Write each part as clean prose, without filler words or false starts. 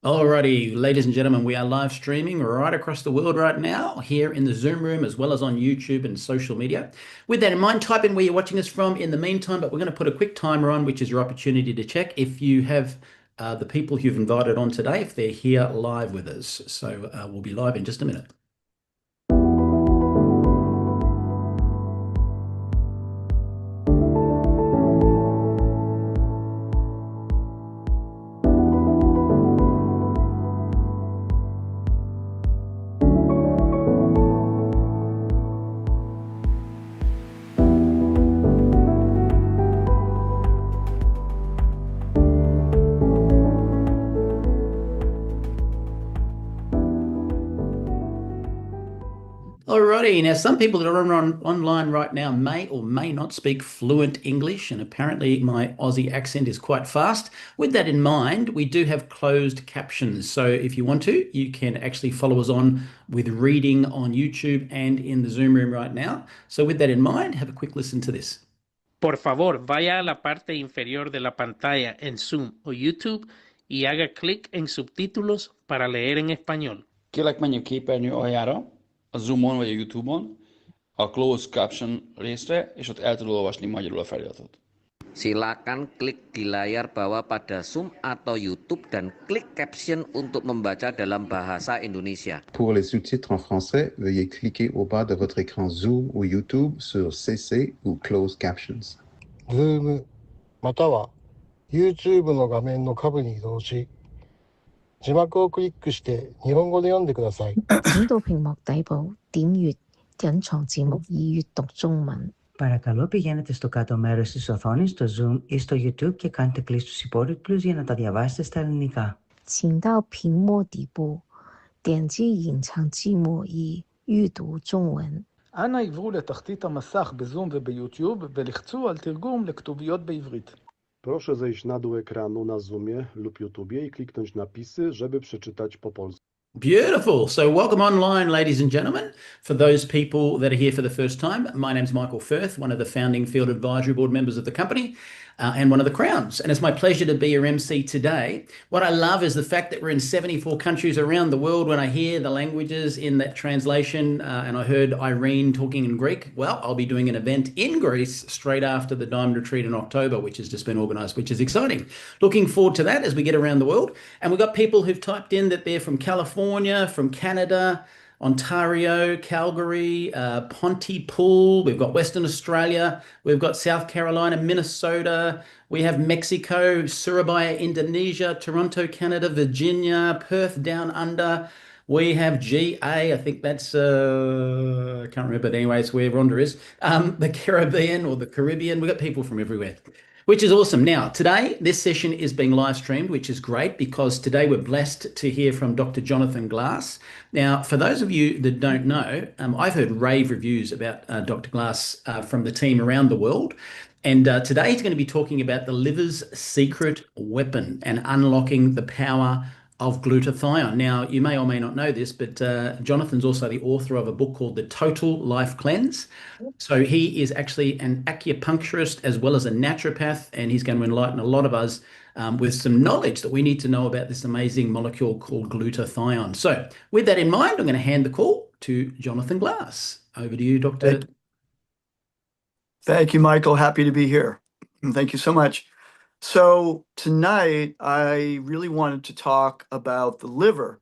Alrighty, ladies and gentlemen, we are live streaming right across the world right now, here in the Zoom room, as well as on YouTube and social media. With that in mind, type in where you're watching us from in the meantime, but we're going to put a quick timer on, which is your opportunity to check if you have the people you've invited on today, if they're here live with us. So we'll be live in just a minute. Alrighty, now some people that are online right now may or may not speak fluent English, and apparently my Aussie accent is quite fast. With that in mind, we do have closed captions. So if you want to, you can actually follow us on with reading on YouTube and in the Zoom room right now. So with that in mind, have a quick listen to this. Por favor, vaya a la parte inferior de la pantalla en Zoom o YouTube y haga clic en subtítulos para leer en español. Kérlek, menj a képernyő aljára, a Zoomon vagy a YouTube-on, a Closed Caption részre, és ott el tudod olvasni magyarul a feliratot. Silakan klik di layar bawah pada Zoom atau YouTube dan klik caption untuk membaca dalam bahasa Indonesia. Pour les sous-titres en français, veuillez cliquer au bas de votre écran Zoom ou YouTube sur CC ou Closed Captions. Zoom または YouTube の画面の下部に移動し、字幕をクリックして日本語で読んでください。请到屏幕底部點閱隱藏字幕以閱讀中文。Παρακαλώ πηγαίνετε στο κάτω μέρος της οθόνης, στο Zoom ή στο YouTube και κάντε κλικ στους υπότιτλους για να τα διαβάσετε στα ελληνικά. 請到屏幕底部點擊隱藏字幕以閱讀中文. אנא עברו לתחתית המסך בזום וביוטיוב ולחצו על תרגום לכתוביות בעברית. Proszę zejść na dół ekranu na Zoomie lub YouTubie i kliknąć napisy, żeby przeczytać po polsku. Beautiful. So welcome online, ladies and gentlemen. For those people that are here for the first time, my name's Michael Firth, one of the founding field advisory board members of the company and one of the crowns. And it's my pleasure to be your MC today. What I love is the fact that we're in 74 countries around the world. When I hear the languages in that translation, and I heard Irene talking in Greek, well, I'll be doing an event in Greece straight after the Diamond Retreat in October, which has just been organised, which is exciting. Looking forward to that as we get around the world. And we've got people who've typed in that they're from California, from Canada, Ontario, Calgary, Pontypool, we've got Western Australia, we've got South Carolina, Minnesota, we have Mexico, Surabaya, Indonesia, Toronto, Canada, Virginia, Perth down under. We have GA, I think that's, I can't remember, but anyways, where Rhonda is, the Caribbean or the Caribbean. We've got people from everywhere, which is awesome. Now, today, this session is being live streamed, which is great because today we're blessed to hear from Dr. Johnathan Glass. Now, for those of you that don't know, I've heard rave reviews about Dr. Glass from the team around the world. And today he's going to be talking about the liver's secret weapon and unlocking the power of glutathione. Now, you may or may not know this, but Johnathan's also the author of a book called The Total Life Cleanse. So he is actually an acupuncturist as well as a naturopath, and he's going to enlighten a lot of us with some knowledge that we need to know about this amazing molecule called glutathione. So with that in mind, I'm going to hand the call to Johnathan Glass. Over to you, Dr. Thank you, Michael. Happy to be here. Thank you so much. So tonight, I really wanted to talk about the liver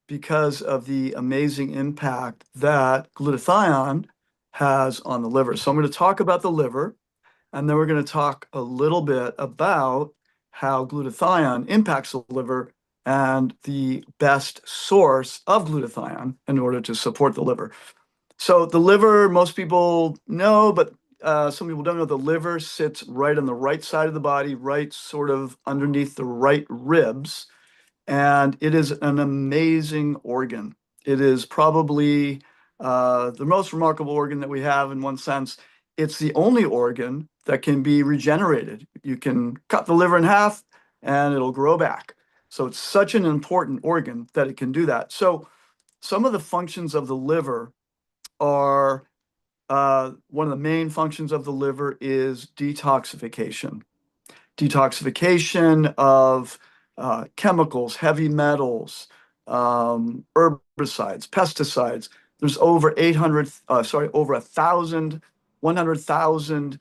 because of the amazing impact that glutathione has on the liver. So I'm going to talk about the liver, and then we're going to talk a little bit about how glutathione impacts the liver and the best source of glutathione in order to support the liver. So the liver, most people know, but some people don't know, the liver sits right on the right side of the body, right sort of underneath the right ribs. And it is an amazing organ. It is probably the most remarkable organ that we have in one sense. It's the only organ that can be regenerated. You can cut the liver in half and it'll grow back. So it's such an important organ that it can do that. So some of the functions of the liver are one of the main functions of the liver is detoxification. Detoxification of chemicals, heavy metals, herbicides, pesticides. There's over 100,000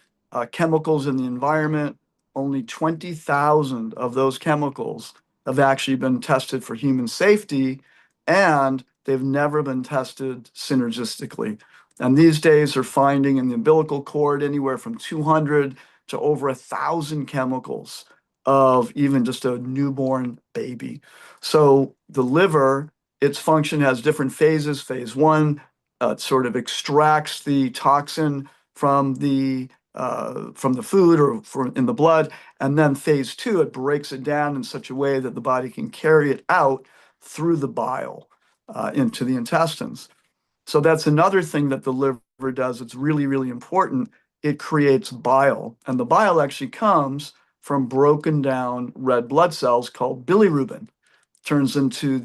chemicals in the environment. Only 20,000 of those chemicals have actually been tested for human safety, and they've never been tested synergistically. And these days are finding in the umbilical cord anywhere from 200 to over 1,000 chemicals of even just a newborn baby. So the liver, its function has different phases. Phase one, it sort of extracts the toxin from the food or in the blood. And then phase two, it breaks it down in such a way that the body can carry it out through the bile into the intestines. So that's another thing that the liver does. It's really, really important. It creates bile. And the bile actually comes from broken down red blood cells called bilirubin. Turns into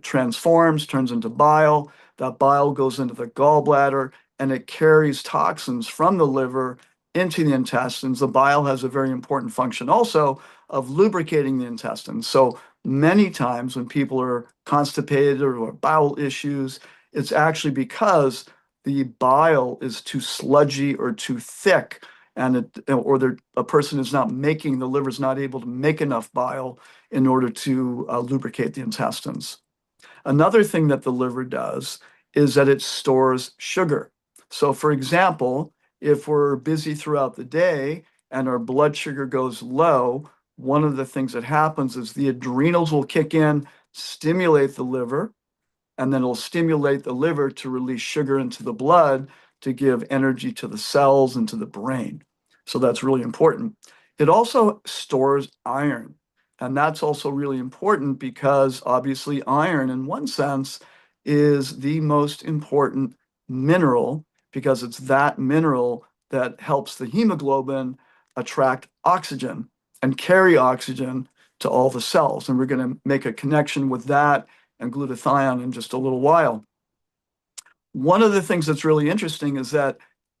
transforms, turns into bile. That bile goes into the gallbladder and it carries toxins from the liver into the intestines. The bile has a very important function also of lubricating the intestines. So many times when people are constipated or bowel issues, it's actually because the bile is too sludgy or too thick, and a person is not making, the liver's not able to make enough bile in order to lubricate the intestines. Another thing that the liver does is that it stores sugar. So for example, if we're busy throughout the day and our blood sugar goes low, one of the things that happens is the adrenals will kick in, stimulate the liver, and then it'll stimulate the liver to release sugar into the blood to give energy to the cells and to the brain. So that's really important. It also stores iron. And that's also really important because obviously iron, in one sense, is the most important mineral because it's that mineral that helps the hemoglobin attract oxygen and carry oxygen to all the cells. And we're going to make a connection with that and glutathione in just a little while. One of the things that's really interesting is that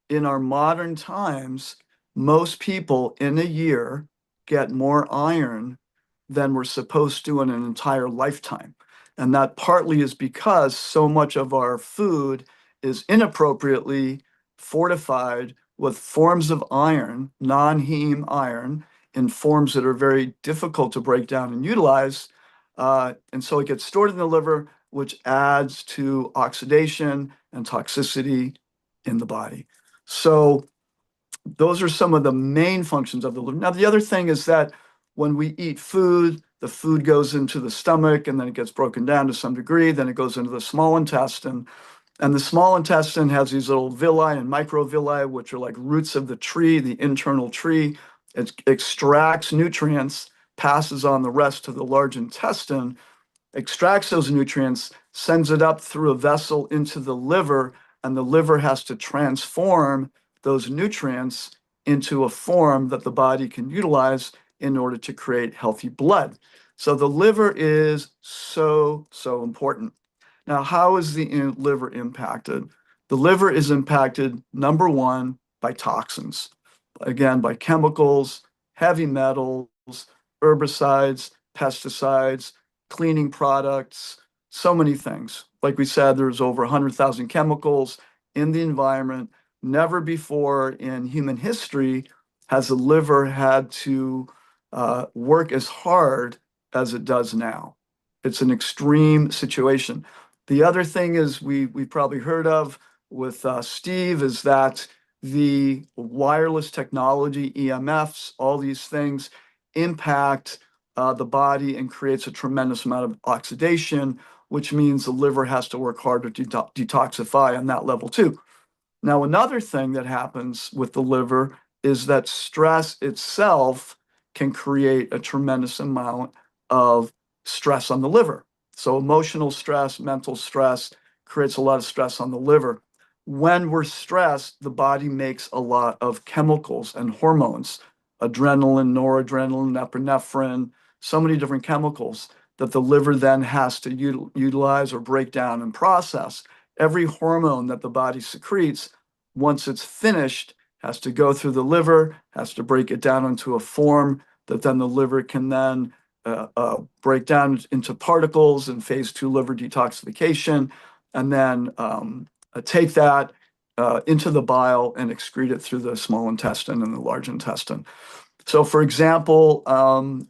in our modern times, most people in a year get more iron than we're supposed to in an entire lifetime. And that partly is because so much of our food is inappropriately fortified with forms of iron, non-heme iron, in forms that are very difficult to break down and utilize. And so it gets stored in the liver, which adds to oxidation and toxicity in the body. So those are some of the main functions of the liver. Now, the other thing is that when we eat food, the food goes into the stomach and then it gets broken down to some degree. Then it goes into the small intestine. And the small intestine has these little villi and microvilli, which are like roots of the tree, the internal tree. It extracts nutrients, passes on the rest to the large intestine, extracts those nutrients, sends it up through a vessel into the liver, and the liver has to transform those nutrients into a form that the body can utilize in order to create healthy blood. So the liver is so, so important. Now, how is the liver impacted? The liver is impacted, number one, by toxins. Again, by chemicals, heavy metals, herbicides, pesticides, cleaning products, so many things. Like we said, there's over 100,000 chemicals in the environment. Never before in human history has the liver had to work as hard as it does now. It's an extreme situation. The other thing is we've probably heard of with Steve is that the wireless technology, EMFs, all these things impact the body and creates a tremendous amount of oxidation, which means the liver has to work harder to detoxify on that level too. Now, another thing that happens with the liver is that stress itself can create a tremendous amount of stress on the liver. So emotional stress, mental stress creates a lot of stress on the liver. When we're stressed, the body makes a lot of chemicals and hormones, adrenaline, noradrenaline, epinephrine, so many different chemicals that the liver then has to utilize or break down and process. Every hormone that the body secretes, once it's finished, has to go through the liver, has to break it down into a form that then the liver can then break down into particles in phase 2 liver detoxification, and then take that into the bile and excrete it through the small intestine and the large intestine. So, for example,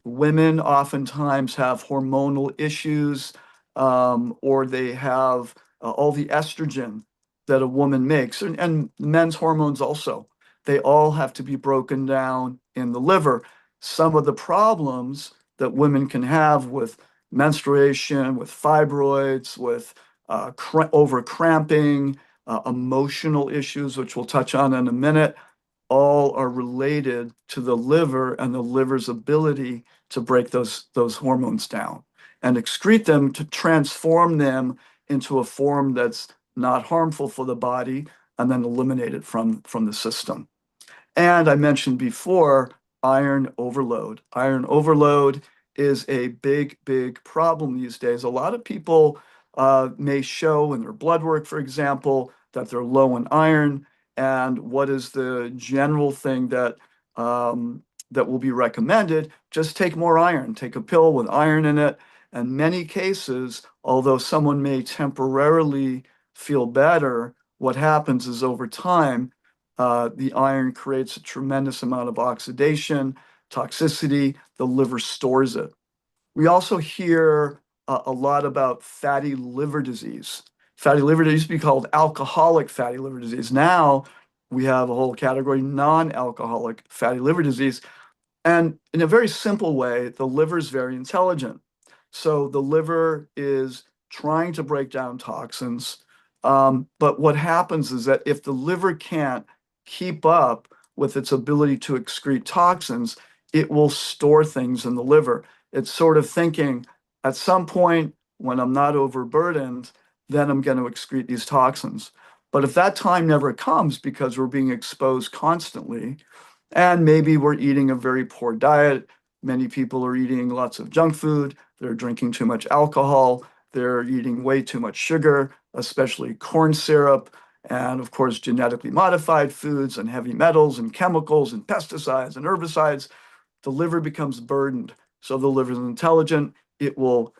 women oftentimes have hormonal issues, or they have all the estrogen that a woman makes, and men's hormones also. They all have to be broken down in the liver. Some of the problems that women can have with menstruation, with fibroids, with over cramping, emotional issues, which we'll touch on in a minute, all are related to the liver and the liver's ability to break those hormones down and excrete them to transform them into a form that's not harmful for the body, and then eliminate it from the system. And I mentioned before, iron overload. Iron overload is a big, big problem these days. A lot of people may show in their blood work, for example, that they're low in iron. And what is the general thing that will be recommended? Just take more iron. Take a pill with iron in it. In many cases, although someone may temporarily feel better, what happens is over time, the iron creates a tremendous amount of oxidation, toxicity. The liver stores it. We also hear a lot about fatty liver disease. Fatty liver disease used to be called alcoholic fatty liver disease. Now we have a whole category, non-alcoholic fatty liver disease. And in a very simple way, the liver is very intelligent. So the liver is trying to break down toxins. But what happens is that if the liver can't keep up with its ability to excrete toxins, it will store things in the liver. It's sort of thinking, at some point when I'm not overburdened, then I'm going to excrete these toxins. But if that time never comes because we're being exposed constantly, and maybe we're eating a very poor diet, many people are eating lots of junk food, they're drinking too much alcohol, they're eating way too much sugar, especially corn syrup, and of course, genetically modified foods and heavy metals and chemicals and pesticides and herbicides. The liver becomes burdened. So the liver is intelligent. It will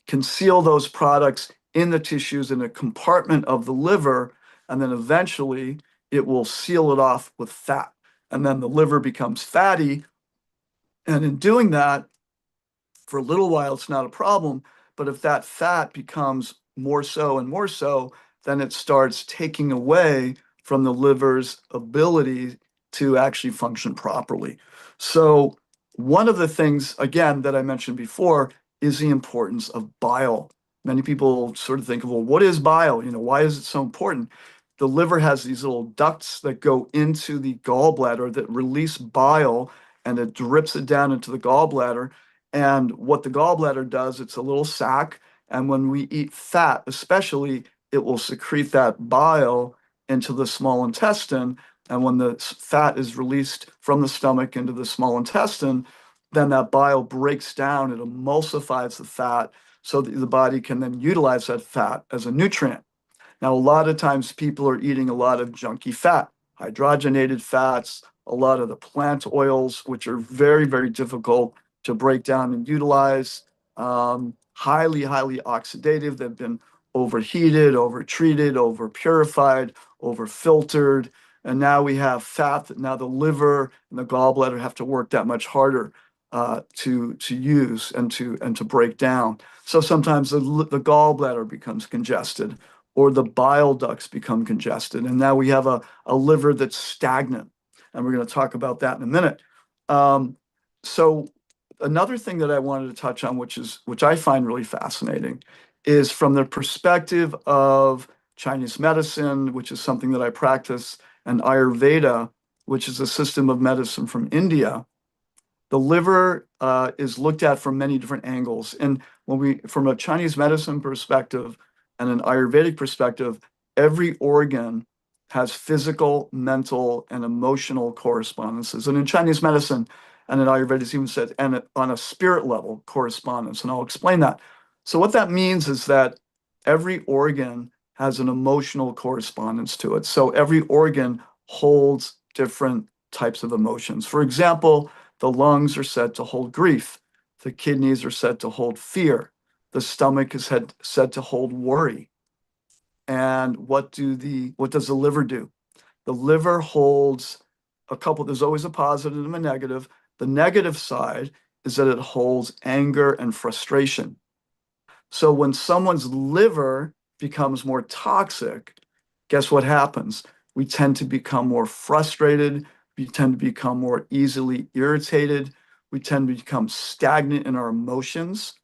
conceal those products in the tissues in a compartment of the liver, and then eventually it will seal it off with fat. And then the liver becomes fatty. And in doing that, for a little while, it's not a problem. But if that fat becomes more so and more so, then it starts taking away from the liver's ability to actually function properly. So one of the things, again, that I mentioned before is the importance of bile. Many people sort of think, well, what is bile? Why is it so important? The liver has these little ducts that go into the gallbladder that release bile, and it drips it down into the gallbladder. And what the gallbladder does, it's a little sac. And when we eat fat, especially, it will secrete that bile into the small intestine. And when the fat is released from the stomach into the small intestine, then that bile breaks down, it emulsifies the fat so that the body can then utilize that fat as a nutrient. Now, a lot of times people are eating a lot of junky fat, hydrogenated fats, a lot of the plant oils, which are very, very difficult to break down and utilize, highly, highly oxidative. They've been overheated, overtreated, overpurified, overfiltered. And now we have fat that now the liver and the gallbladder have to work that much harder to use and to break down. So sometimes the gallbladder becomes congested, or the bile ducts become congested. And now we have a liver that's stagnant. And we're going to talk about that in a minute. So another thing that I wanted to touch on, which I find really fascinating, is from the perspective of Chinese medicine, which is something that I practice, and Ayurveda, which is a system of medicine from India. The liver is looked at from many different angles. And from a Chinese medicine perspective and an Ayurvedic perspective, every organ has physical, mental, and emotional correspondences. And in Chinese medicine and in Ayurveda, it's even said, and on a spirit level correspondence. And I'll explain that. So what that means is that every organ has an emotional correspondence to it. So every organ holds different types of emotions. For example, the lungs are said to hold grief. The kidneys are said to hold fear. The stomach is said to hold worry. And what does the liver do? The liver holds there's always a positive and a negative. The negative side is that it holds anger and frustration. So when someone's liver becomes more toxic, guess what happens? We tend to become more frustrated. We tend to become more easily irritated. We tend to become stagnant in our emotions.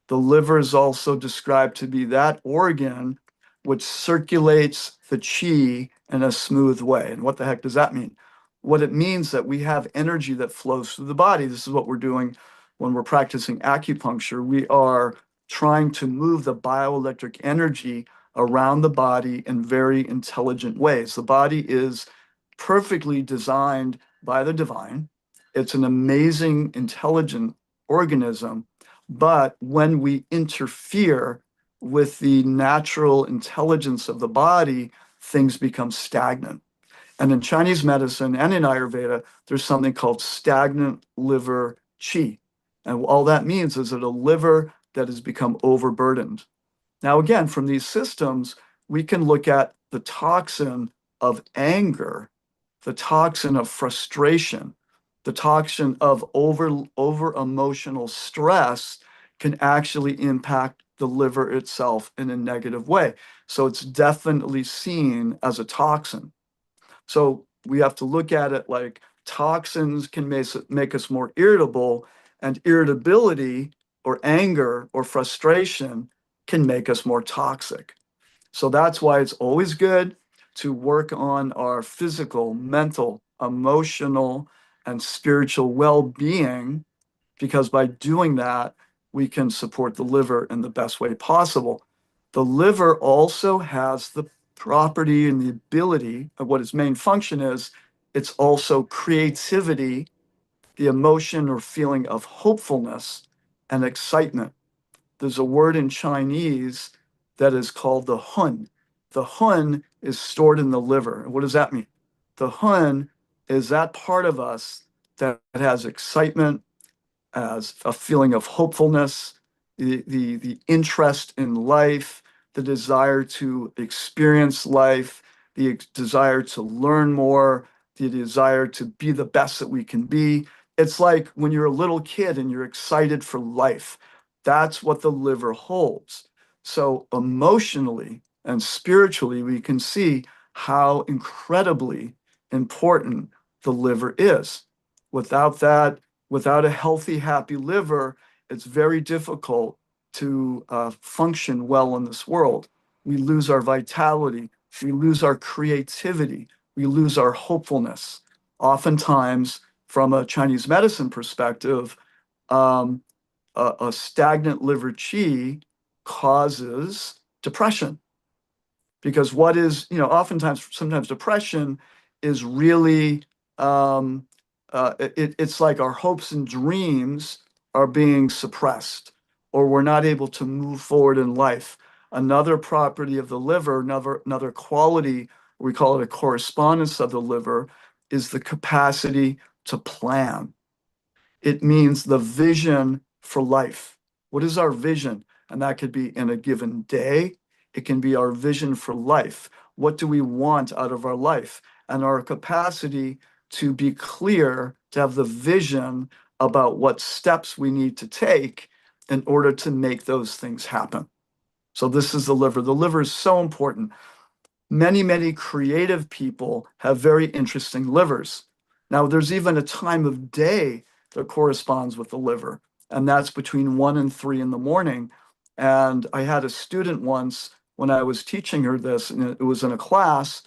The liver is also described to be that organ which circulates the qi in a smooth way. And what the heck does that mean? What it means that we have energy that flows through the body. This is what we're doing when we're practicing acupuncture. We are trying to move the bioelectric energy around the body in very intelligent ways. The body is perfectly designed by the divine. It's an amazing, intelligent organism. But when we interfere with the natural intelligence of the body, things become stagnant. And in Chinese medicine and in Ayurveda, there's something called stagnant liver qi. And all that means is that a liver that has become overburdened. Now, again, from these systems, we can look at the toxin of anger, the toxin of frustration, the toxin of over emotional stress can actually impact the liver itself in a negative way. So it's definitely seen as a toxin. So we have to look at it like toxins can make us more irritable, and irritability or anger or frustration can make us more toxic. So that's why it's always good to work on our physical, mental, emotional, and spiritual well-being, because by doing that, we can support the liver in the best way possible. The liver also has the property and the ability of what its main function is. It's also creativity, the emotion or feeling of hopefulness and excitement. There's a word in Chinese that is called the hun. The hun is stored in the liver. What does that mean? The hun is that part of us that has excitement, as a feeling of hopefulness, the interest in life, the desire to experience life, the desire to learn more, the desire to be the best that we can be. It's like when you're a little kid and you're excited for life. That's what the liver holds. So emotionally and spiritually, we can see how incredibly important the liver is. Without that, without a healthy, happy liver, it's very difficult to function well in this world. We lose our vitality, we lose our creativity, we lose our hopefulness. Oftentimes, from a Chinese medicine perspective, a stagnant liver qi causes depression. Because sometimes depression is really, it's like our hopes and dreams are being suppressed, or we're not able to move forward in life. Another property of the liver, another quality, we call it a correspondence of the liver, is the capacity to plan. It means the vision for life. What is our vision? And that could be in a given day. It can be our vision for life. What do we want out of our life? And our capacity to be clear, to have the vision about what steps we need to take in order to make those things happen. So this is the liver. The liver is so important. Many, many creative people have very interesting livers. Now, there's even a time of day that corresponds with the liver, and that's between 1 and 3 in the morning. And I had a student once when I was teaching her this, and it was in a class.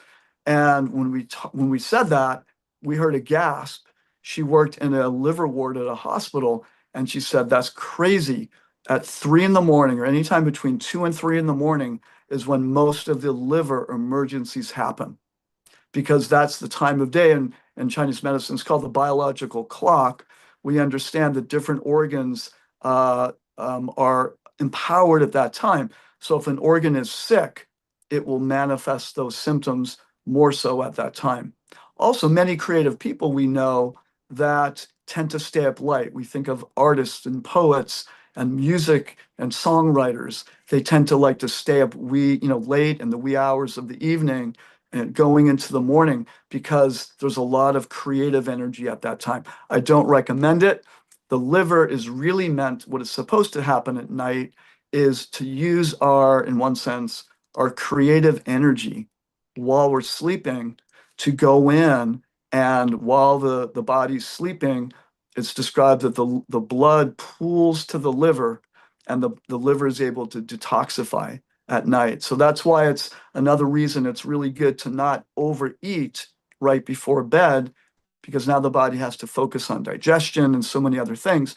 And when we said that, we heard a gasp. She worked in a liver ward at a hospital, and she said, "That's crazy. At 3 in the morning, or anytime between 2 and 3 in the morning, is when most of the liver emergencies happen, because that's the time of day." And Chinese medicine is called the biological clock. We understand that different organs are empowered at that time. So if an organ is sick, it will manifest those symptoms more so at that time. Also, many creative people we know that tend to stay up late. We think of artists and poets and music and songwriters. They tend to like to stay up late in the wee hours of the evening and going into the morning because there's a lot of creative energy at that time. I don't recommend it. The liver is really meant, what is supposed to happen at night is to use in one sense, our creative energy while we're sleeping to go in, and while the body's sleeping, it's described that the blood pools to the liver and the liver is able to detoxify at night. So that's why it's another reason it's really good to not overeat right before bed, because now the body has to focus on digestion and so many other things.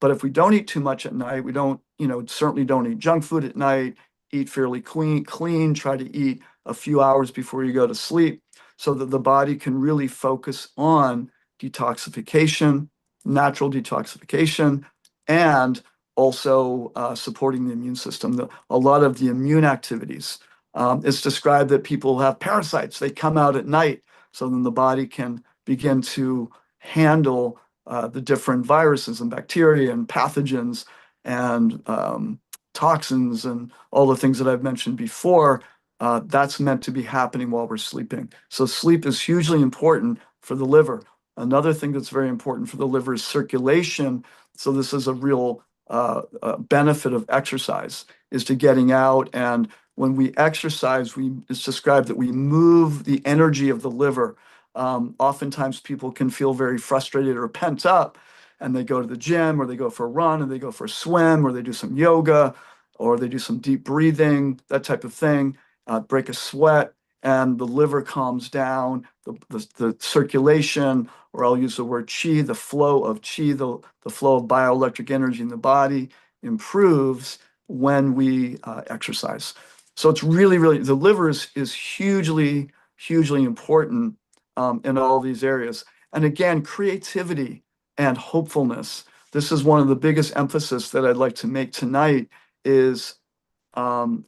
But if we don't eat too much at night, we don't, certainly don't eat junk food at night, eat fairly clean, try to eat a few hours before you go to sleep so that the body can really focus on detoxification, natural detoxification, and also supporting the immune system. A lot of the immune activities. It's described that people have parasites. They come out at night, so then the body can begin to handle the different viruses and bacteria and pathogens and toxins and all the things that I've mentioned before. That's meant to be happening while we're sleeping. So sleep is hugely important for the liver. Another thing that's very important for the liver is circulation. So this is a real benefit of exercise, is to getting out. And when we exercise, it's described that we move the energy of the liver. Oftentimes people can feel very frustrated or pent up, and they go to the gym, or they go for a run, or they go for a swim, or they do some yoga, or they do some deep breathing, that type of thing, break a sweat, and the liver calms down, the circulation, or I'll use the word chi, the flow of chi, the flow of bioelectric energy in the body improves when we exercise. So it's really, really, the liver is hugely, hugely important in all these areas. And again, creativity and hopefulness. This is one of the biggest emphasis that I'd like to make tonight is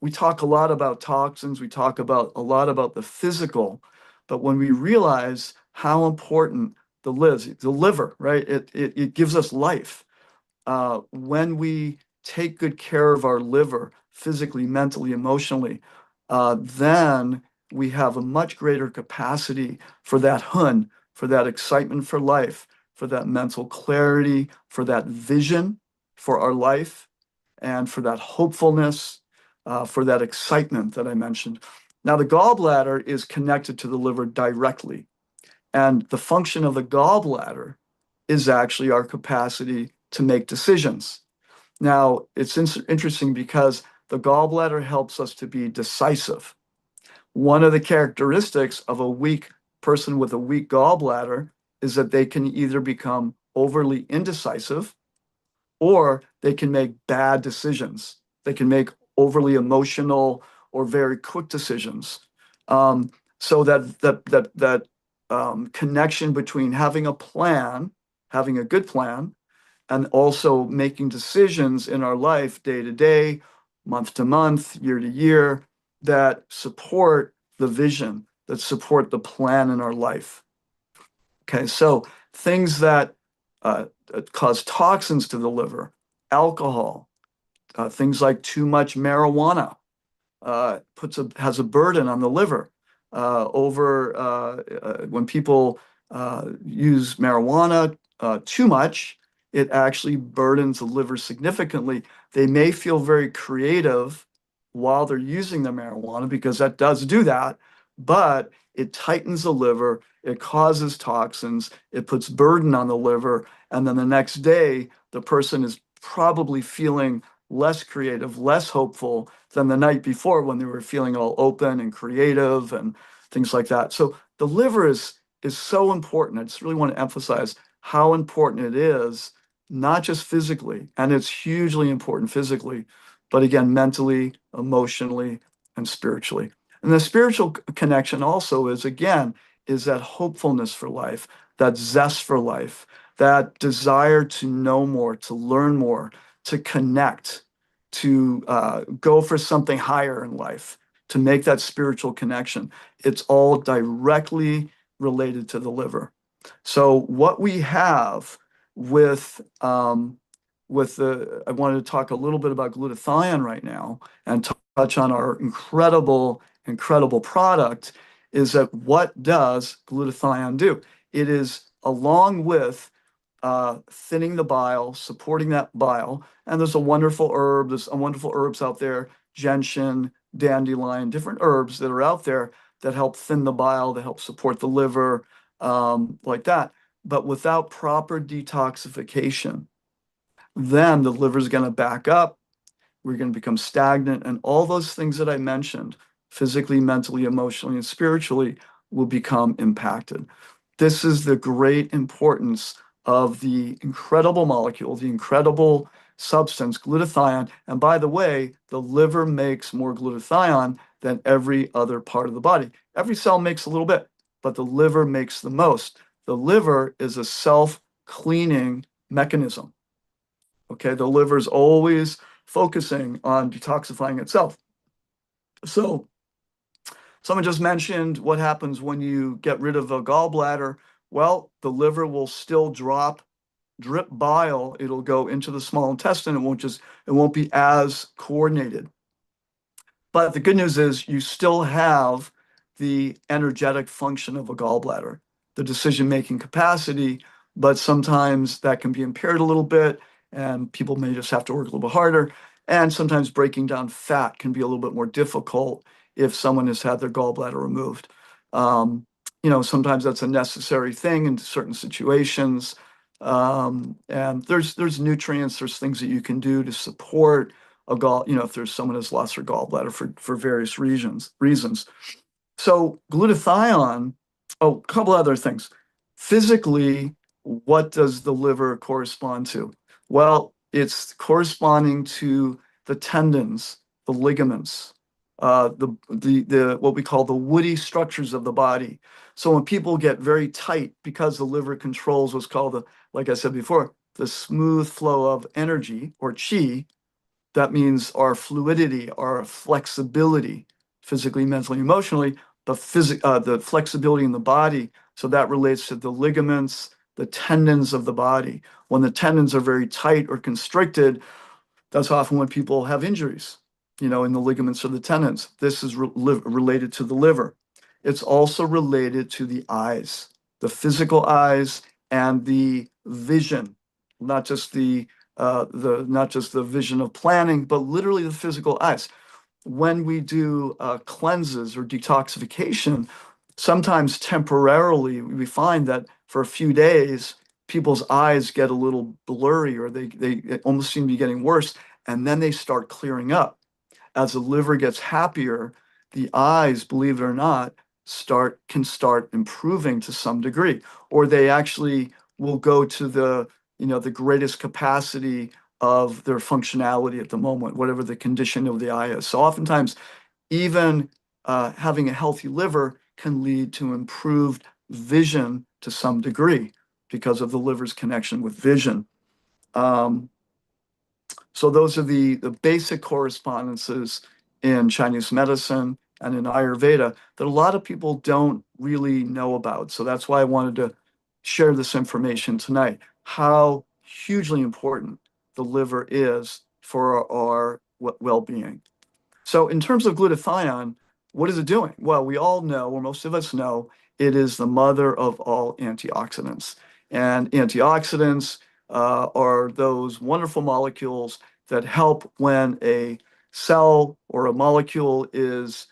we talk a lot about toxins, we talk a lot about the physical, but when we realize how important the liver, right? It gives us life. When we take good care of our liver, physically, mentally, emotionally, then we have a much greater capacity for that hun, for that excitement for life, for that mental clarity, for that vision for our life, and for that hopefulness, for that excitement that I mentioned. Now, the gallbladder is connected to the liver directly, and the function of the gallbladder is actually our capacity to make decisions. Now, it's interesting because the gallbladder helps us to be decisive. One of the characteristics of a weak person with a weak gallbladder is that they can either become overly indecisive or they can make bad decisions. They can make overly emotional or very quick decisions. So that connection between having a plan, having a good plan, and also making decisions in our life day to day, month to month, year to year, that support the vision, that support the plan in our life. Okay, so things that cause toxins to the liver, alcohol, things like too much marijuana has a burden on the liver. When people use marijuana too much, it actually burdens the liver significantly. They may feel very creative while they're using the marijuana, because that does do that, but it tightens the liver, it causes toxins, it puts burden on the liver, and then the next day, the person is probably feeling less creative, less hopeful than the night before when they were feeling all open and creative and things like that. So the liver is so important. I just really want to emphasize how important it is, not just physically, and it's hugely important physically, but again, mentally, emotionally, and spiritually. And the spiritual connection also is that hopefulness for life, that zest for life, that desire to know more, to learn more, to connect, to go for something higher in life, to make that spiritual connection. It's all directly related to the liver. So what we have with I wanted to talk a little bit about glutathione right now and touch on our incredible product. Is that what does glutathione do? It is, along with thinning the bile, supporting that bile, and there's wonderful herbs out there, gentian, dandelion, different herbs that are out there that help thin the bile, that help support the liver, like that. But without proper detoxification, then the liver is going to back up. We're going to become stagnant, and all those things that I mentioned, physically, mentally, emotionally, and spiritually, will become impacted. This is the great importance of the incredible molecule, the incredible substance, glutathione. And by the way, the liver makes more glutathione than every other part of the body. Every cell makes a little bit, but the liver makes the most. The liver is a self-cleaning mechanism. Okay, the liver is always focusing on detoxifying itself. So someone just mentioned what happens when you get rid of a gallbladder. Well, the liver will still drip bile. It'll go into the small intestine. It won't be as coordinated. But the good news is you still have the energetic function of a gallbladder, the decision-making capacity, but sometimes that can be impaired a little bit, and people may just have to work a little bit harder. And sometimes breaking down fat can be a little bit more difficult if someone has had their gallbladder removed. Sometimes that's a necessary thing in certain situations. And there's nutrients, there's things that you can do to support if there's someone who's lost their gallbladder for various reasons. So glutathione, a couple other things. Physically, what does the liver correspond to? Well, it's corresponding to the tendons, the ligaments, what we call the woody structures of the body. So when people get very tight, because the liver controls what's called like I said before, the smooth flow of energy or chi, that means our fluidity, our flexibility, physically, mentally, emotionally, the flexibility in the body. So that relates to the ligaments, the tendons of the body. When the tendons are very tight or constricted, that's often when people have injuries, in the ligaments or the tendons. This is related to the liver. It's also related to the eyes, the physical eyes, and the vision, not just the vision of planning, but literally the physical eyes. When we do cleanses or detoxification, sometimes temporarily we find that for a few days, people's eyes get a little blurry, or they almost seem to be getting worse, and then they start clearing up. As the liver gets happier, the eyes, believe it or not, can start improving to some degree, or they actually will go to the greatest capacity of their functionality at the moment, whatever the condition of the eye is. So oftentimes, even having a healthy liver can lead to improved vision to some degree because of the liver's connection with vision. So those are the basic correspondences in Chinese medicine and in Ayurveda that a lot of people don't really know about. So that's why I wanted to share this information tonight, how hugely important the liver is for our well-being. So in terms of glutathione, what is it doing? Well, we all know, or most of us know, it is the mother of all antioxidants. And antioxidants are those wonderful molecules that help when a cell or a molecule is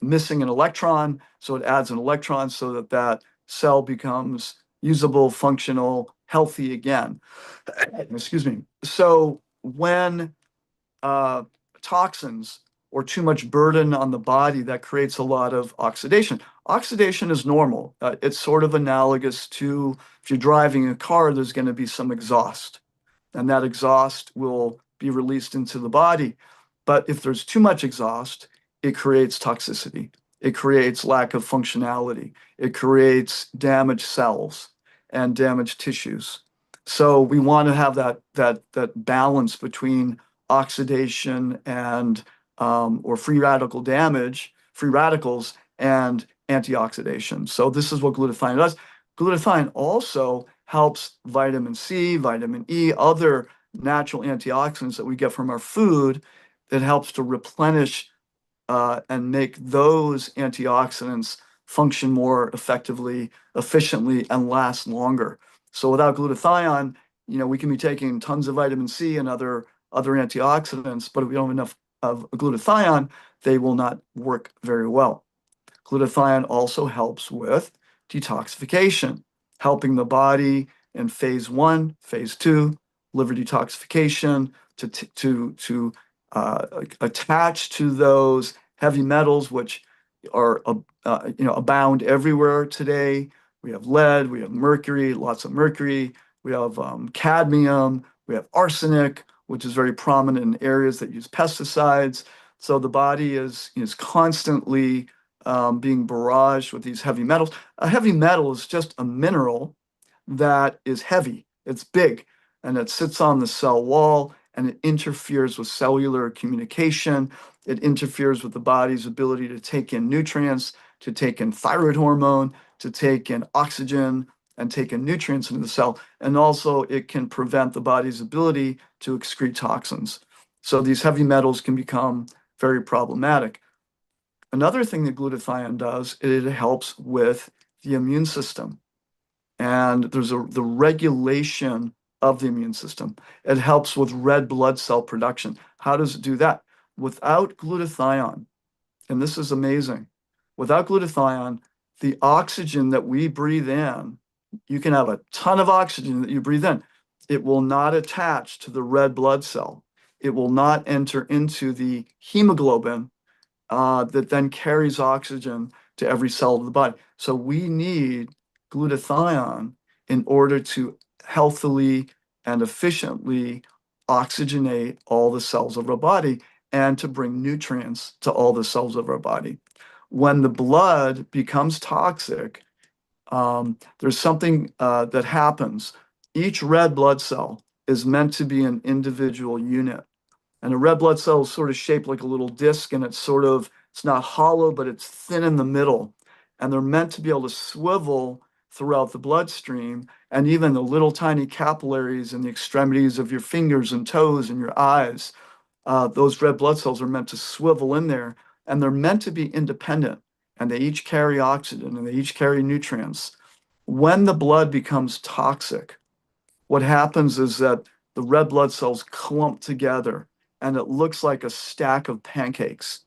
missing an electron. So it adds an electron so that that cell becomes usable, functional, healthy again. Excuse me. So when toxins or too much burden on the body, that creates a lot of oxidation. Oxidation is normal. It's sort of analogous to if you're driving a car, there's going to be some exhaust, and that exhaust will be released into the body. But if there's too much exhaust, it creates toxicity. It creates lack of functionality. It creates damaged cells and damaged tissues. So we want to have that balance between oxidation and or free radical damage, free radicals, and antioxidation. So this is what glutathione does. Glutathione also helps vitamin C, vitamin E, other natural antioxidants that we get from our food. It helps to replenish and make those antioxidants function more effectively, efficiently, and last longer. So without glutathione, we can be taking tons of vitamin C and other antioxidants, but if we don't have enough of glutathione, they will not work very well. Glutathione also helps with detoxification, helping the body in phase 1, phase 2, liver detoxification, to attach to those heavy metals, which are abound everywhere today. We have lead, we have mercury, lots of mercury, we have cadmium, we have arsenic, which is very prominent in areas that use pesticides. So the body is constantly being barraged with these heavy metals. A heavy metal is just a mineral that is heavy, it's big, and it sits on the cell wall, and it interferes with cellular communication. It interferes with the body's ability to take in nutrients, to take in thyroid hormone, to take in oxygen, and take in nutrients into the cell. And also it can prevent the body's ability to excrete toxins. So these heavy metals can become very problematic. Another thing that glutathione does, it helps with the immune system. And there's the regulation of the immune system. It helps with red blood cell production. How does it do that? Without glutathione, and this is amazing, without glutathione, the oxygen that we breathe in, you can have a ton of oxygen that you breathe in. It will not attach to the red blood cell. It will not enter into the hemoglobin that then carries oxygen to every cell of the body. So we need glutathione in order to healthily and efficiently oxygenate all the cells of our body and to bring nutrients to all the cells of our body. When the blood becomes toxic, there's something that happens. Each red blood cell is meant to be an individual unit. And a red blood cell is sort of shaped like a little disc, and it's not hollow, but it's thin in the middle. And they're meant to be able to swivel throughout the bloodstream, and even the little tiny capillaries in the extremities of your fingers and toes and your eyes. Those red blood cells are meant to swivel in there, and they're meant to be independent, and they each carry oxygen and they each carry nutrients. When the blood becomes toxic, what happens is that the red blood cells clump together and it looks like a stack of pancakes.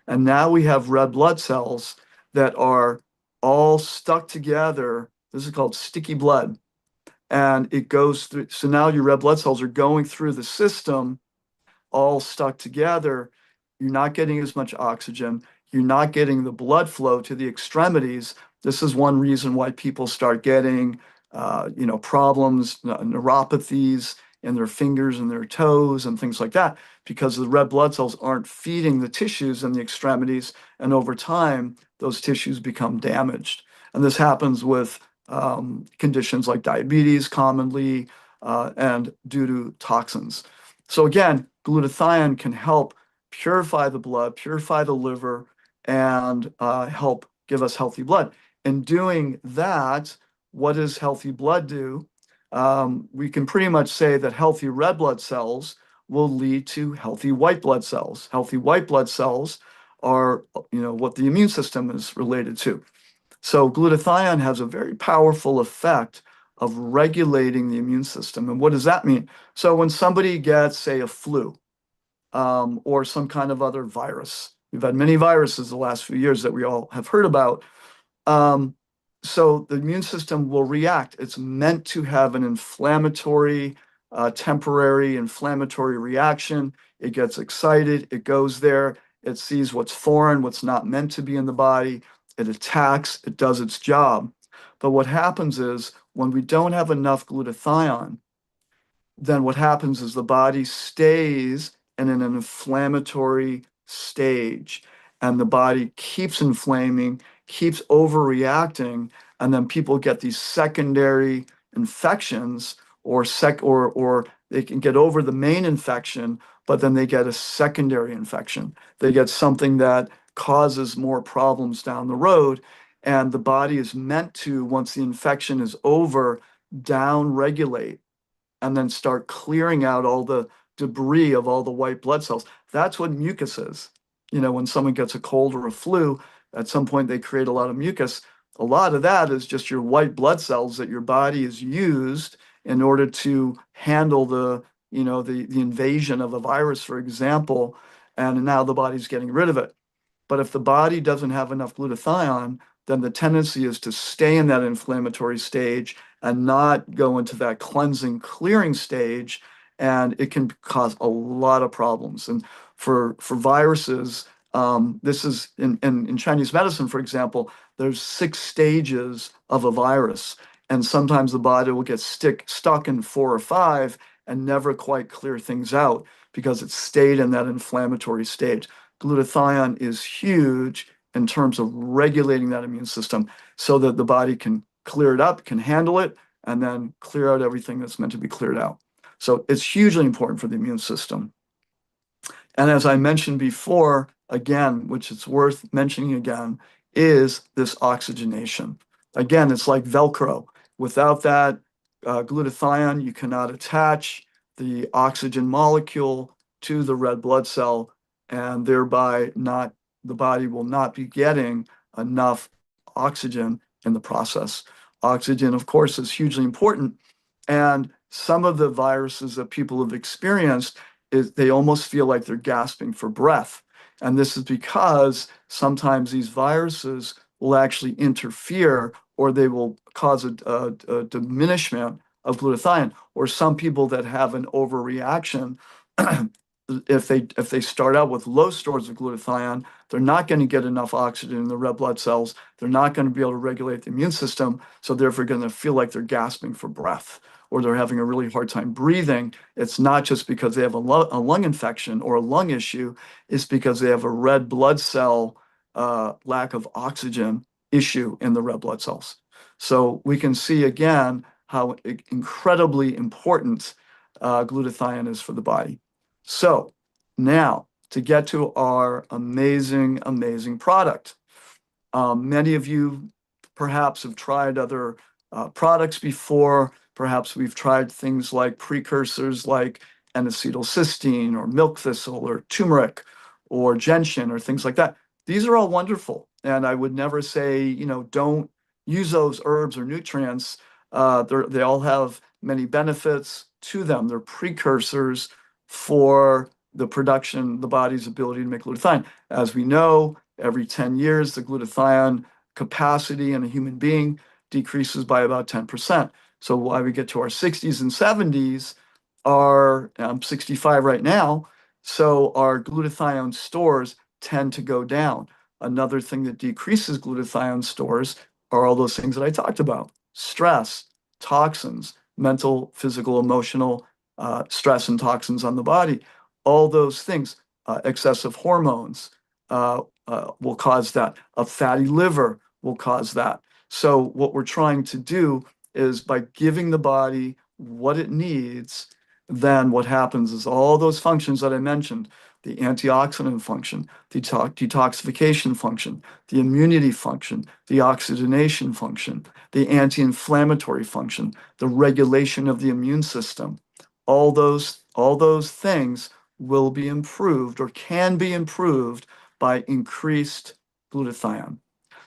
And now we have red blood cells that are all stuck together. This is called sticky blood. And it goes through, so now your red blood cells are going through the system all stuck together. You're not getting as much oxygen. You're not getting the blood flow to the extremities. This is one reason why people start getting problems, neuropathies in their fingers and their toes and things like that, because the red blood cells aren't feeding the tissues in the extremities, and over time, those tissues become damaged. And this happens with conditions like diabetes commonly, and due to toxins. So again, glutathione can help purify the blood, purify the liver, and help give us healthy blood. In doing that, what does healthy blood do? We can pretty much say that healthy red blood cells will lead to healthy white blood cells. Healthy white blood cells are, what the immune system is related to. So glutathione has a very powerful effect of regulating the immune system. And what does that mean? So when somebody gets, say, a flu, or some kind of other virus, we've had many viruses the last few years that we all have heard about. So the immune system will react. It's meant to have an inflammatory, temporary inflammatory reaction. It gets excited, it goes there, it sees what's foreign, what's not meant to be in the body, it attacks, it does its job. But what happens is when we don't have enough glutathione, then what happens is the body stays in an inflammatory stage, and the body keeps inflaming, keeps overreacting, and then people get these secondary infections, or they can get over the main infection, but then they get a secondary infection. They get something that causes more problems down the road, and the body is meant to, once the infection is over, down regulate and then start clearing out all the debris of all the white blood cells. That's what mucus is. You know, when someone gets a cold or a flu, at some point they create a lot of mucus. A lot of that is just your white blood cells that your body has used in order to handle the, you know, the invasion of a virus, for example, and now the body's getting rid of it. But if the body doesn't have enough glutathione, then the tendency is to stay in that inflammatory stage and not go into that cleansing, clearing stage, and it can cause a lot of problems. And for viruses, this is in Chinese medicine, for example, there's 6 stages of a virus, and sometimes the body will get stuck in 4 or 5 and never quite clear things out because it stayed in that inflammatory stage. Glutathione is huge in terms of regulating that immune system so that the body can clear it up, can handle it, and then clear out everything that's meant to be cleared out. So it's hugely important for the immune system. And as I mentioned before, again, which it's worth mentioning again, is this oxygenation. Again, it's like Velcro. Without that glutathione, you cannot attach the oxygen molecule to the red blood cell, and thereby the body will not be getting enough oxygen in the process. Oxygen, of course, is hugely important. And some of the viruses that people have experienced is they almost feel like they're gasping for breath. And this is because sometimes these viruses will actually interfere or they will cause a diminishment of glutathione. Or some people that have an overreaction, if they start out with low stores of glutathione, they're not going to get enough oxygen in the red blood cells. They're not going to be able to regulate the immune system. So therefore going to feel like they're gasping for breath, or they're having a really hard time breathing. It's not just because they have a lung infection or a lung issue, it's because they have a red blood cell lack of oxygen issue in the red blood cells. So we can see again how incredibly important glutathione is for the body. So now to get to our amazing, amazing product. Many of you perhaps have tried other products before. Perhaps we've tried things like precursors like N-acetylcysteine or milk thistle or turmeric or gentian or things like that. These are all wonderful. And I would never say, you know, don't use those herbs or nutrients. They all have many benefits to them. They're precursors for the production, the body's ability to make glutathione. As we know, every 10 years, the glutathione capacity in a human being decreases by about 10%. So while we get to our 60s and 70s, I'm 65 right now, so our glutathione stores tend to go down. Another thing that decreases glutathione stores are all those things that I talked about: stress, toxins, mental, physical, emotional stress and toxins on the body. All those things, excessive hormones will cause that. A fatty liver will cause that. So what we're trying to do is, by giving the body what it needs, then what happens is all those functions that I mentioned, the antioxidant function, the detoxification function, the immunity function, the oxygenation function, the anti-inflammatory function, the regulation of the immune system, all those things will be improved or can be improved by increased glutathione.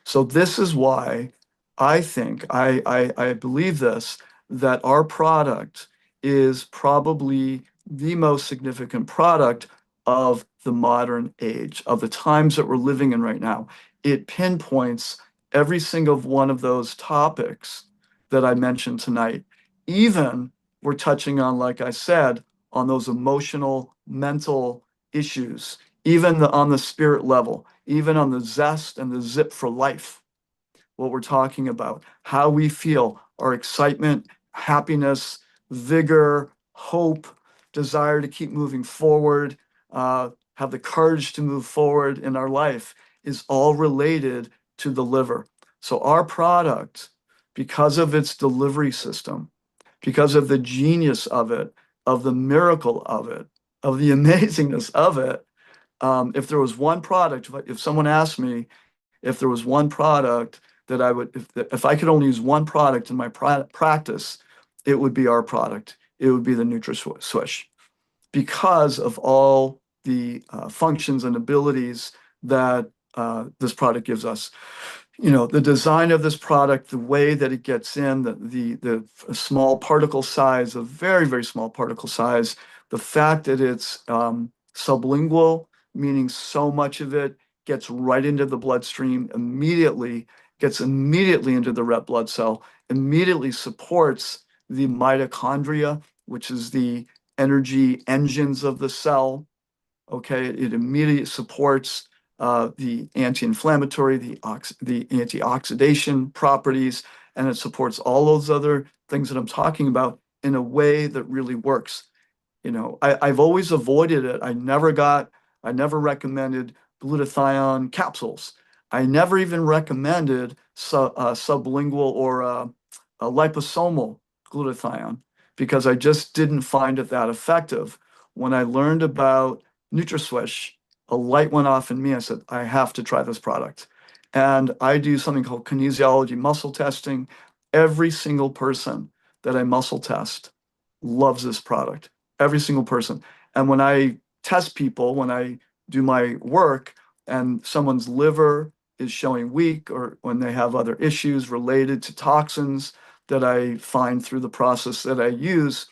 So this is why I think, I believe this, that our product is probably the most significant product of the modern age, of the times that we're living in right now. It pinpoints every single one of those topics that I mentioned tonight. Even we're touching on, like I said, on those emotional, mental issues, even on the spirit level, even on the zest and the zip for life. What we're talking about, how we feel, our excitement, happiness, vigor, hope, desire to keep moving forward, have the courage to move forward in our life, is all related to the liver. So our product, because of its delivery system, because of the genius of it, of the miracle of it, of the amazingness of it, if there was one product, if someone asked me if there was one product that I would, if I could only use one product in my practice, it would be our product. It would be the NutraSwish, because of all the functions and abilities that this product gives us. You know, the design of this product, the way that it gets in, the small particle size, a very, very small particle size, the fact that it's sublingual, meaning so much of it gets right into the bloodstream immediately, gets immediately into the red blood cell, immediately supports the mitochondria, which is the energy engines of the cell. Okay, it immediately supports the anti-inflammatory, the antioxidation properties, and it supports all those other things that I'm talking about in a way that really works. You know, I've always avoided it. I never recommended glutathione capsules. I never even recommended sublingual or a liposomal glutathione, because I just didn't find it that effective. When I learned about NutraSwish, a light went off in me. I said, I have to try this product. And I do something called kinesiology muscle testing. Every single person that I muscle test loves this product. Every single person. And when I test people, when I do my work and someone's liver is showing weak, or when they have other issues related to toxins that I find through the process that I use,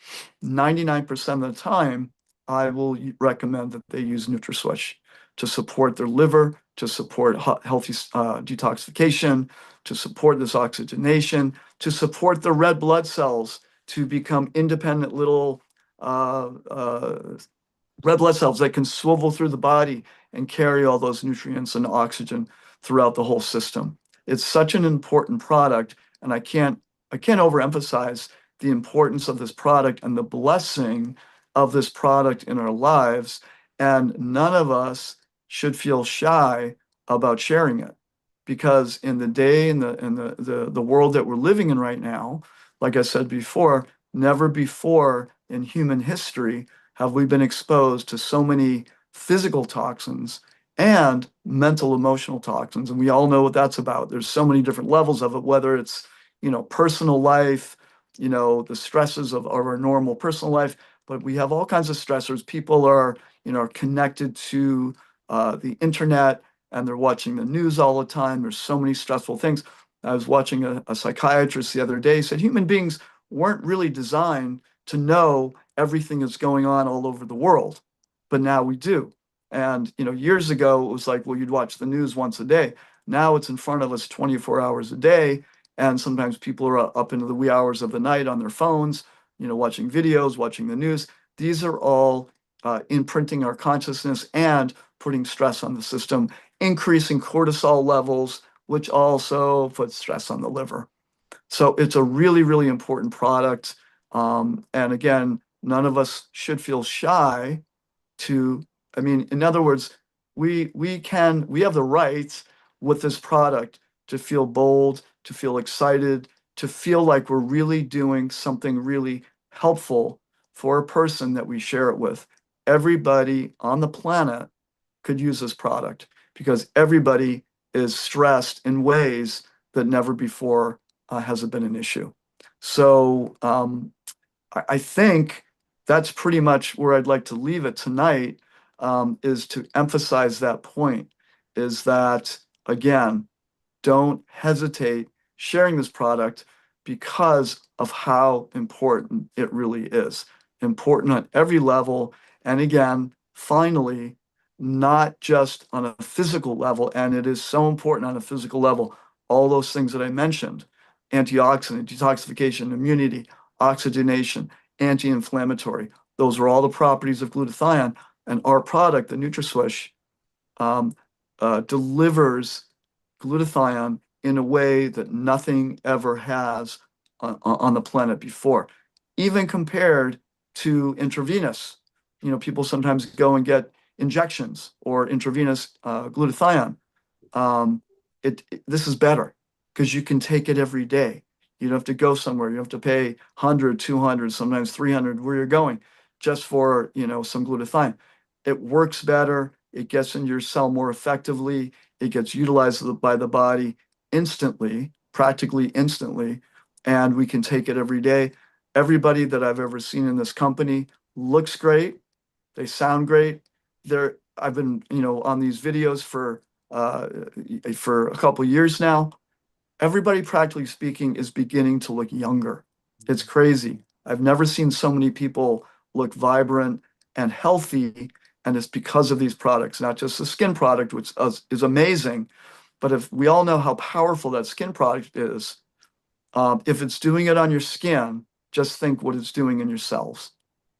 99% of the time, I will recommend that they use NutraSwish to support their liver, to support healthy detoxification, to support this oxygenation, to support the red blood cells to become independent little red blood cells that can swivel through the body and carry all those nutrients and oxygen throughout the whole system. It's such an important product, and I can't overemphasize the importance of this product and the blessing of this product in our lives. And none of us should feel shy about sharing it, because in the day, in the world that we're living in right now, like I said before, never before in human history have we been exposed to so many physical toxins and mental emotional toxins. And we all know what that's about. There's so many different levels of it, whether it's, you know, personal life, you know, the stresses of our normal personal life, but we have all kinds of stressors. People are, you know, connected to the internet, and they're watching the news all the time. There's so many stressful things. I was watching a psychiatrist the other day, said human beings weren't really designed to know everything that's going on all over the world, but now we do. And, you know, years ago, it was like, well, you'd watch the news once a day. Now it's in front of us 24 hours a day. And sometimes people are up into the wee hours of the night on their phones, you know, watching videos, watching the news. These are all imprinting our consciousness and putting stress on the system, increasing cortisol levels, which also puts stress on the liver. So it's a really, really important product. And again, none of us should feel shy to, I mean, in other words, we have the right with this product to feel bold, to feel excited, to feel like we're really doing something really helpful for a person that we share it with. Everybody on the planet could use this product, because everybody is stressed in ways that never before has it been an issue. So I think that's pretty much where I'd like to leave it tonight, is to emphasize that point, is that, again, don't hesitate sharing this product because of how important it really is. Important on every level. And again, finally, not just on a physical level, and it is so important on a physical level, all those things that I mentioned: antioxidant, detoxification, immunity, oxygenation, anti-inflammatory. Those are all the properties of glutathione. And our product, the NutraSwish, delivers glutathione in a way that nothing ever has on the planet before, even compared to intravenous. You know, people sometimes go and get injections or intravenous glutathione. This is better because you can take it every day. You don't have to go somewhere. You don't have to pay 100, 200, sometimes 300 where you're going just for, you know, some glutathione. It works better. It gets in your cell more effectively. It gets utilized by the body instantly, practically instantly, and we can take it every day. everybody that I've ever seen in this company looks great. They sound great. I've been, on these videos for a couple years now. Everybody, practically speaking, is beginning to look younger. It's crazy. I've never seen so many people look vibrant and healthy, and it's because of these products, not just the skin product, which is amazing, but if we all know how powerful that skin product is, if it's doing it on your skin, just think what it's doing in your cells.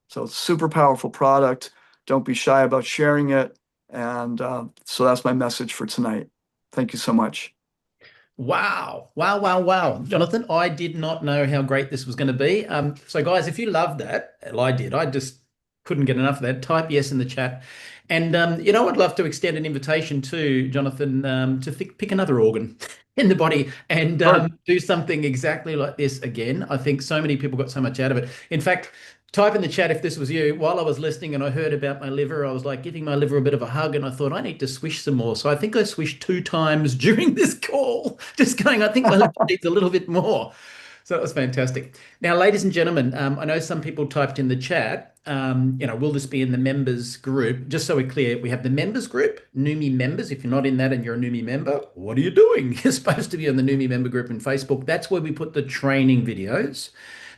So it's a super powerful product. Don't be shy about sharing it. And so that's my message for tonight. Thank you so much. Wow. Wow, wow, wow. Johnathan, I did not know how great this was going to be. So guys, if you loved that, well, I did. I just couldn't get enough of that. Type yes in the chat. And, I'd love to extend an invitation to Johnathan to pick another organ in the body and do something exactly like this again. I think so many people got so much out of it. In fact, type in the chat if this was you. While I was listening and I heard about my liver, I was like giving my liver a bit of a hug and I thought I need to swish some more. So I think I swished 2 times during this call, just going, I think my liver needs a little bit more. So that was fantastic. Now, ladies and gentlemen, I know some people typed in the chat, will this be in the members group? Just so we're clear, we have the members group, NUMI members. If you're not in that and you're a NUMI member, what are you doing? You're supposed to be on the NUMI member group in Facebook. That's where we put the training videos.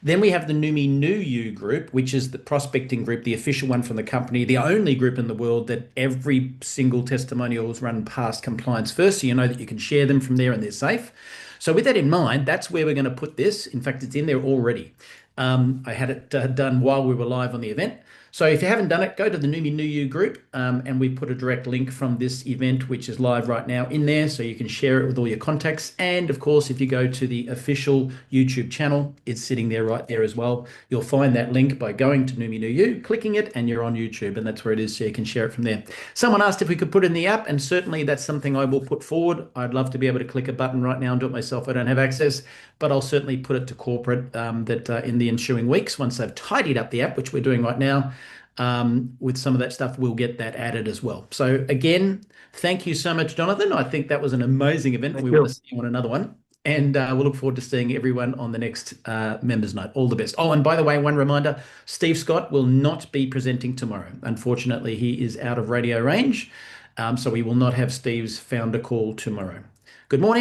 Then we have the NUMI New You group, which is the prospecting group, the official one from the company, the only group in the world that every single testimonial is run past compliance first. So you know that you can share them from there and they're safe. So with that in mind, that's where we're going to put this. In fact, it's in there already. I had it done while we were live on the event. So if you haven't done it, go to the NUMI New You group and we put a direct link from this event, which is live right now, in there so you can share it with all your contacts. And of course, if you go to the official YouTube channel, it's sitting there right there as well. You'll find that link by going to NUMI New You, clicking it, and you're on YouTube, and that's where it is, so you can share it from there. Someone asked if we could put it in the app, and certainly that's something I will put forward. I'd love to be able to click a button right now and do it myself. I don't have access, but I'll certainly put it to corporate that in the ensuing weeks, once they've tidied up the app, which we're doing right now, with some of that stuff, we'll get that added as well. So again, thank you so much, Johnathan. I think that was an amazing event. We want to see you on another one. And we'll look forward to seeing everyone on the next members night. All the best. Oh, and by the way, one reminder, Steve Scott will not be presenting tomorrow. Unfortunately, he is out of radio range. So we will not have Steve's founder call tomorrow. Good morning.